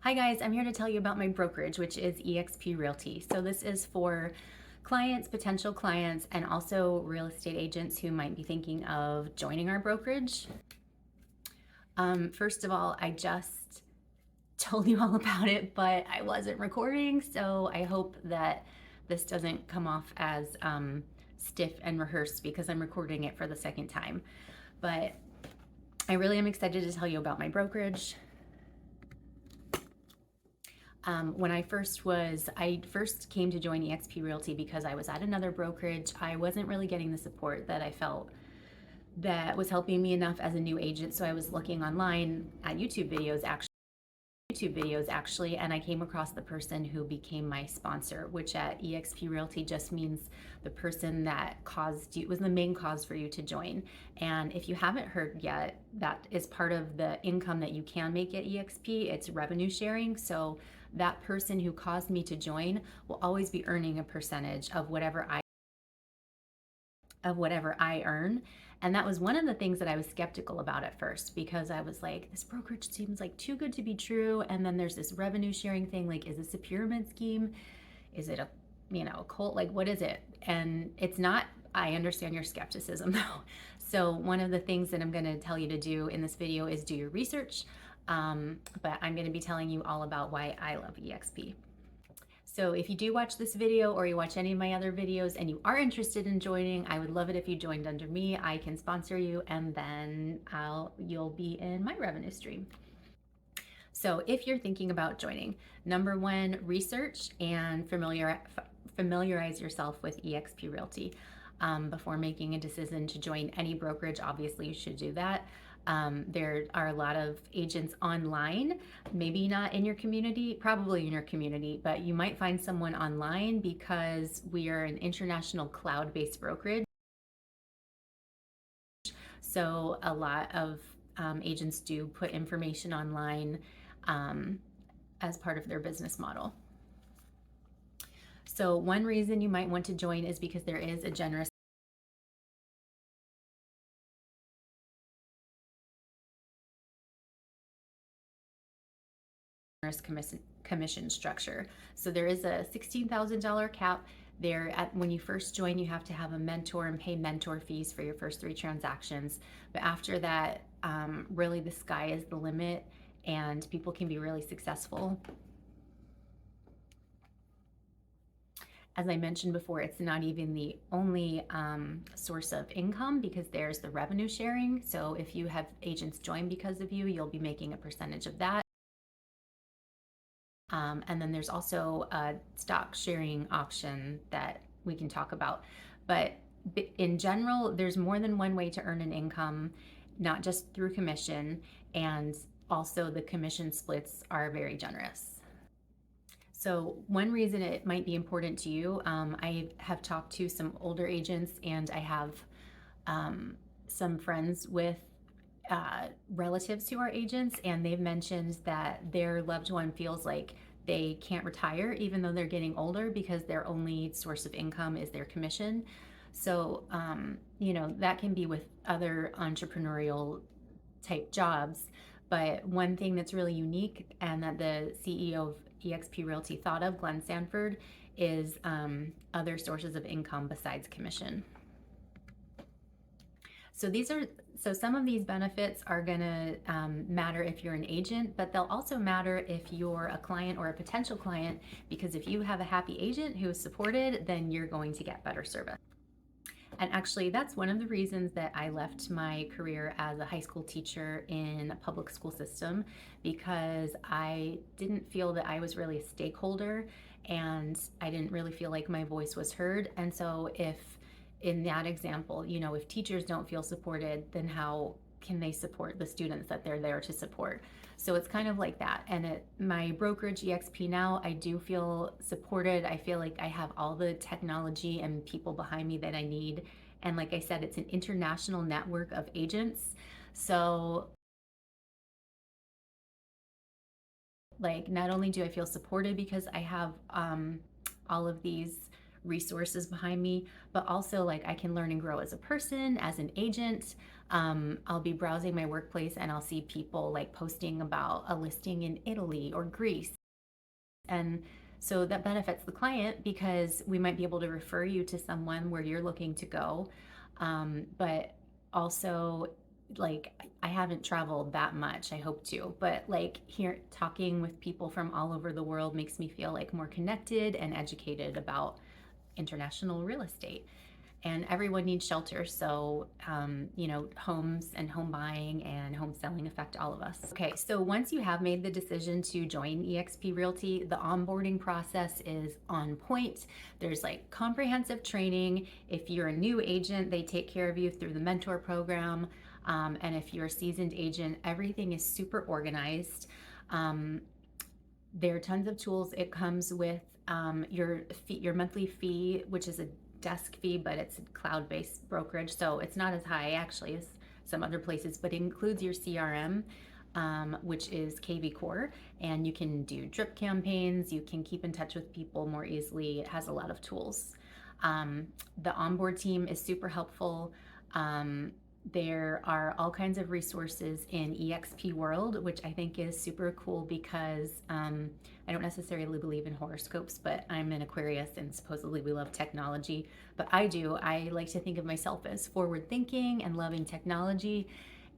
Hi guys, I'm here to tell you about my brokerage, which is EXP Realty. So this is for clients, potential clients, and also real estate agents who might be thinking of joining our brokerage. First of all, I just told you all about it, but I wasn't recording, so I hope that this doesn't come off as stiff and rehearsed because I'm recording it for the second time. But I really am excited to tell you about my brokerage. When I first came to join EXP Realty because I was at another brokerage. I wasn't really getting the support that I felt that was helping me enough as a new agent. So I was looking online at YouTube videos actually, and I came across the person who became my sponsor, which at EXP Realty just means the person that was the main cause for you to join. And if you haven't heard yet, that is part of the income that you can make at EXP. It's revenue sharing. So that person who caused me to join will always be earning a percentage of whatever I earn. And that was one of the things that I was skeptical about at first, because I was like, this brokerage seems like too good to be true. And then there's this revenue sharing thing. Like, is this a pyramid scheme? Is it a cult? Like, what is it? And it's not. I understand your skepticism though. So one of the things that I'm going to tell you to do in this video is do your research. But I'm going to be telling you all about why I love EXP. So if you do watch this video or you watch any of my other videos and you are interested in joining, I would love it if you joined under me. I can sponsor you, and then you'll be in my revenue stream. So if you're thinking about joining, number one, research and familiarize yourself with EXP Realty. Before making a decision to join any brokerage, obviously you should do that. There are a lot of agents online, maybe not in your community, probably in your community, but you might find someone online because we are an international cloud-based brokerage. So a lot of agents do put information online as part of their business model. So one reason you might want to join is because there is a generous commission structure. So there is a $16,000 cap there. When you first join, you have to have a mentor and pay mentor fees for your first 3 transactions. But after that, really the sky is the limit, and people can be really successful. As I mentioned before, it's not even the only source of income, because there's the revenue sharing. So if you have agents join because of you, you'll be making a percentage of that. And then there's also a stock sharing option that we can talk about. But in general, there's more than one way to earn an income, not just through commission, and also the commission splits are very generous. So one reason it might be important to you, I have talked to some older agents, and I have some friends with relatives who are agents, and they've mentioned that their loved one feels like they can't retire even though they're getting older, because their only source of income is their commission. So that can be with other entrepreneurial type jobs. But one thing that's really unique, and that the CEO of EXP Realty thought of, Glenn Sanford, is other sources of income besides commission. So some of these benefits are going to matter if you're an agent, but they'll also matter if you're a client or a potential client, because if you have a happy agent who is supported, then you're going to get better service. And actually, that's one of the reasons that I left my career as a high school teacher in a public school system, because I didn't feel that I was really a stakeholder, and I didn't really feel like my voice was heard. And so in that example, if teachers don't feel supported, then how can they support the students that they're there to support? So it's kind of like that. And at my brokerage, EXP now, I do feel supported. I feel like I have all the technology and people behind me that I need. And like I said, it's an international network of agents. So not only do I feel supported because I have all of these resources behind me, but also like I can learn and grow as a person, as an agent. I'll be browsing my workplace and I'll see people like posting about a listing in Italy or Greece. And so that benefits the client because we might be able to refer you to someone where you're looking to go. But also, like, I haven't traveled that much. I hope to. But like, here, talking with people from all over the world makes me feel like more connected and educated about international real estate. And everyone needs shelter. So, homes and home buying and home selling affect all of us. Okay, so once you have made the decision to join EXP Realty, the onboarding process is on point. There's like comprehensive training. If you're a new agent, they take care of you through the mentor program. And if you're a seasoned agent, everything is super organized. There are tons of tools. It comes with your fee, your monthly fee, which is a desk fee, but it's a cloud-based brokerage, so it's not as high actually as some other places, but it includes your CRM, which is KV Core, and you can do drip campaigns, you can keep in touch with people more easily. It has a lot of tools. The onboard team is super helpful. There are all kinds of resources in EXP World, which I think is super cool because I don't necessarily believe in horoscopes, but I'm an Aquarius and supposedly we love technology. But I do. I like to think of myself as forward thinking and loving technology.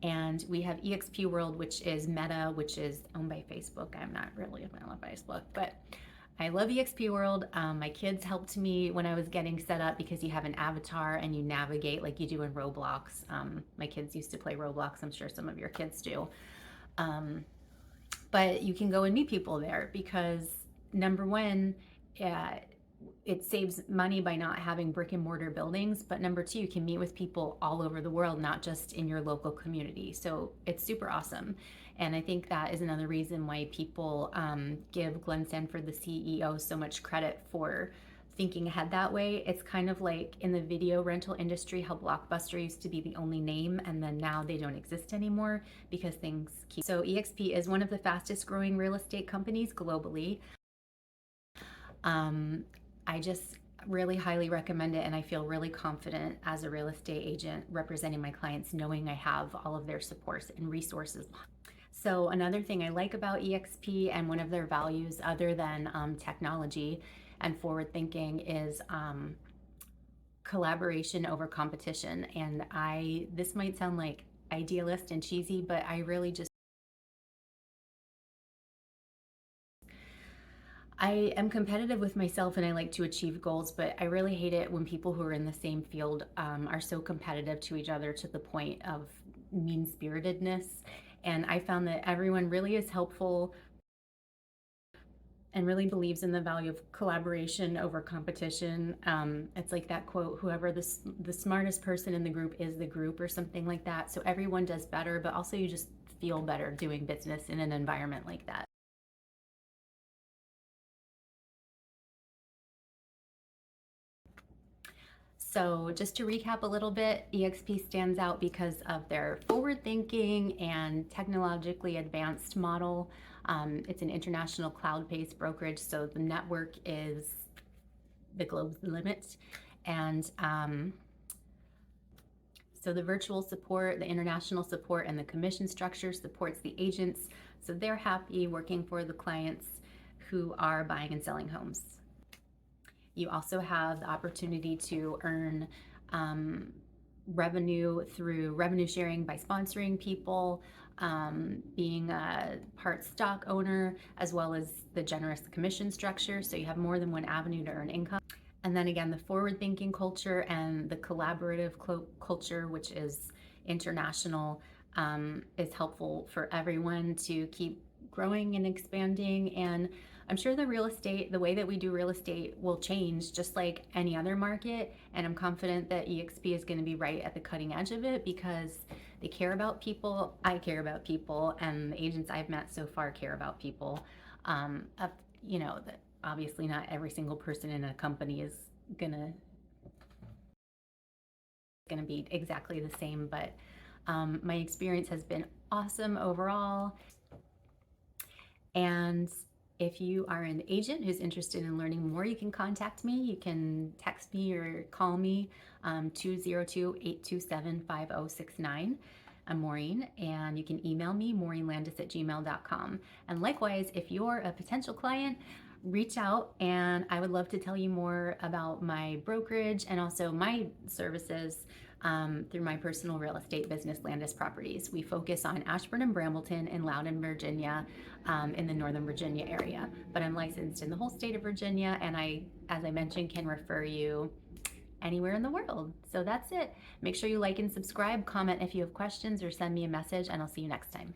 And we have EXP World, which is Meta, which is owned by Facebook. I'm not really a fan of Facebook, but I love EXP World. My kids helped me when I was getting set up because you have an avatar and you navigate like you do in Roblox. My kids used to play Roblox. I'm sure some of your kids do. But you can go and meet people there because number one, it saves money by not having brick and mortar buildings. But number two, you can meet with people all over the world, not just in your local community. So it's super awesome. And I think that is another reason why people give Glenn Sanford, the CEO, so much credit for thinking ahead that way. It's kind of like in the video rental industry, how Blockbuster used to be the only name and then now they don't exist anymore because things keep. So EXP is one of the fastest growing real estate companies globally. I just really highly recommend it, and I feel really confident as a real estate agent representing my clients, knowing I have all of their supports and resources. So another thing I like about EXP and one of their values other than technology and forward thinking is collaboration over competition. And this might sound like idealist and cheesy, but I really just I am competitive with myself and I like to achieve goals, but I really hate it when people who are in the same field are so competitive to each other to the point of mean-spiritedness. And I found that everyone really is helpful and really believes in the value of collaboration over competition. It's like that quote, whoever the smartest person in the group is the group, or something like that. So everyone does better, but also you just feel better doing business in an environment like that. So just to recap a little bit, EXP stands out because of their forward-thinking and technologically advanced model. It's an international cloud-based brokerage, so the network is the globe's limit. And so the virtual support, the international support, and the commission structure supports the agents, so they're happy working for the clients who are buying and selling homes. You also have the opportunity to earn revenue through revenue sharing by sponsoring people, being a part stock owner, as well as the generous commission structure. So you have more than one avenue to earn income. And then again, the forward thinking culture and the collaborative culture, which is international, is helpful for everyone to keep growing and expanding. And I'm sure the way that we do real estate will change just like any other market. And I'm confident that EXP is going to be right at the cutting edge of it because they care about people. I care about people, and the agents I've met so far care about people. That obviously not every single person in a company is gonna be exactly the same, but my experience has been awesome overall. And If you are an agent who's interested in learning more, you can contact me. You can text me or call me, 202-827-5069. I'm Maureen, and you can email me, maureenlandes@gmail.com. And likewise, if you're a potential client, reach out, and I would love to tell you more about my brokerage and also my services through my personal real estate business, Landis Properties. We focus on Ashburn and Brambleton in Loudoun, Virginia, in the Northern Virginia area. But I'm licensed in the whole state of Virginia, and I, as I mentioned, can refer you anywhere in the world. So that's it. Make sure you like and subscribe, comment if you have questions, or send me a message, and I'll see you next time.